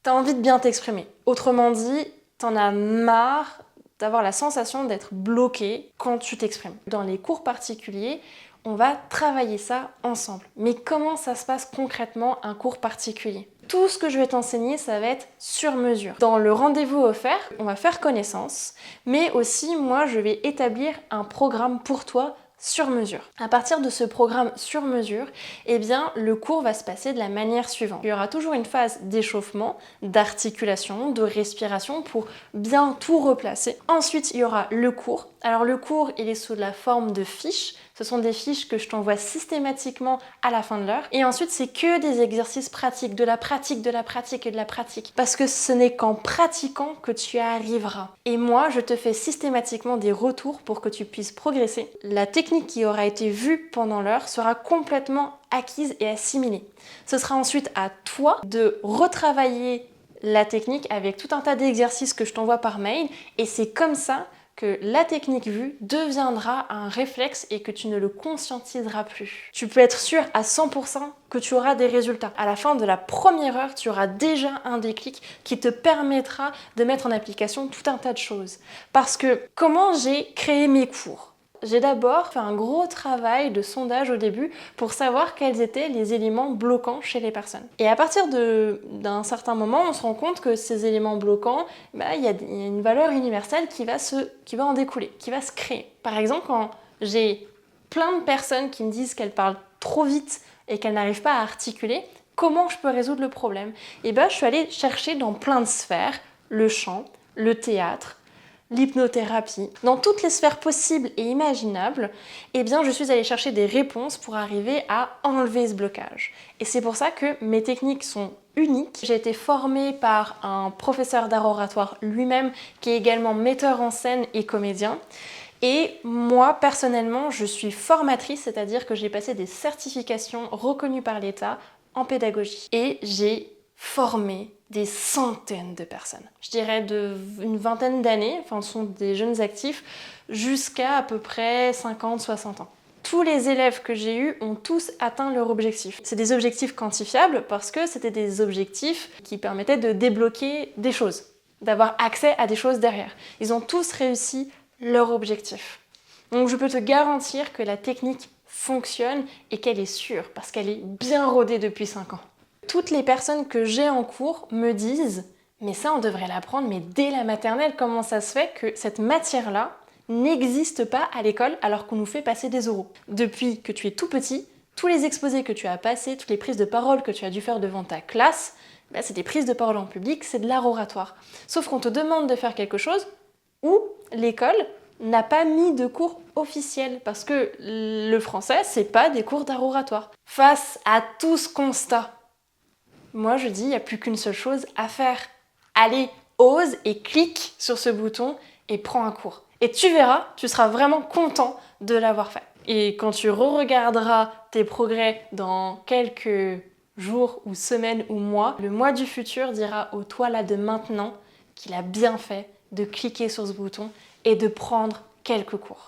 T'as envie de bien t'exprimer. Autrement dit, t'en as marre d'avoir la sensation d'être bloqué quand tu t'exprimes. Dans les cours particuliers, on va travailler ça ensemble. Mais comment ça se passe concrètement un cours particulier? Tout ce que je vais t'enseigner, ça va être sur mesure. Dans le rendez-vous offert, on va faire connaissance, mais aussi moi, je vais établir un programme pour toi sur mesure. À partir de ce programme sur mesure, eh bien, le cours va se passer de la manière suivante. Il y aura toujours une phase d'échauffement, d'articulation, de respiration pour bien tout replacer. Ensuite, il y aura le cours. Alors le cours, il est sous la forme de fiches. Ce sont des fiches que je t'envoie systématiquement à la fin de l'heure. Et ensuite, c'est que des exercices pratiques, de la pratique, de la pratique et de la pratique. Parce que ce n'est qu'en pratiquant que tu arriveras. Et moi, je te fais systématiquement des retours pour que tu puisses progresser. La technique qui aura été vue pendant l'heure sera complètement acquise et assimilée. Ce sera ensuite à toi de retravailler la technique avec tout un tas d'exercices que je t'envoie par mail. Et c'est comme ça que la technique vue deviendra un réflexe et que tu ne le conscientiseras plus. Tu peux être sûr à 100% que tu auras des résultats. À la fin de la première heure, tu auras déjà un déclic qui te permettra de mettre en application tout un tas de choses. Parce que comment j'ai créé mes cours ? J'ai d'abord fait un gros travail de sondage au début pour savoir quels étaient les éléments bloquants chez les personnes. Et à partir d'un certain moment, on se rend compte que ces éléments bloquants, il y a une valeur universelle qui va en découler, qui va se créer. Par exemple, quand j'ai plein de personnes qui me disent qu'elles parlent trop vite et qu'elles n'arrivent pas à articuler, comment je peux résoudre le problème ? Et je suis allée chercher dans plein de sphères, le chant, le théâtre, l'hypnothérapie, dans toutes les sphères possibles et imaginables, je suis allée chercher des réponses pour arriver à enlever ce blocage. Et c'est pour ça que mes techniques sont uniques. J'ai été formée par un professeur d'art oratoire lui-même, qui est également metteur en scène et comédien. Et moi, personnellement, je suis formatrice, c'est-à-dire que j'ai passé des certifications reconnues par l'État en pédagogie. Et j'ai formé des centaines de personnes. Je dirais une vingtaine d'années, ce sont des jeunes actifs, jusqu'à peu près 50-60 ans. Tous les élèves que j'ai eus ont tous atteint leur objectif. C'est des objectifs quantifiables parce que c'était des objectifs qui permettaient de débloquer des choses, d'avoir accès à des choses derrière. Ils ont tous réussi leur objectif. Donc je peux te garantir que la technique fonctionne et qu'elle est sûre parce qu'elle est bien rodée depuis 5 ans. Toutes les personnes que j'ai en cours me disent « mais ça on devrait l'apprendre mais dès la maternelle, comment ça se fait que cette matière-là n'existe pas à l'école alors qu'on nous fait passer des oraux ?» Depuis que tu es tout petit, tous les exposés que tu as passés, toutes les prises de parole que tu as dû faire devant ta classe, c'est des prises de parole en public, c'est de l'art oratoire. Sauf qu'on te demande de faire quelque chose où l'école n'a pas mis de cours officiels parce que le français, c'est pas des cours d'art oratoire. Face à tout ce constat, moi je dis, il n'y a plus qu'une seule chose à faire. Allez, ose et clique sur ce bouton et prends un cours. Et tu verras, tu seras vraiment content de l'avoir fait. Et quand tu re-regarderas tes progrès dans quelques jours ou semaines ou mois, le moi du futur dira au toi là de maintenant qu'il a bien fait de cliquer sur ce bouton et de prendre quelques cours.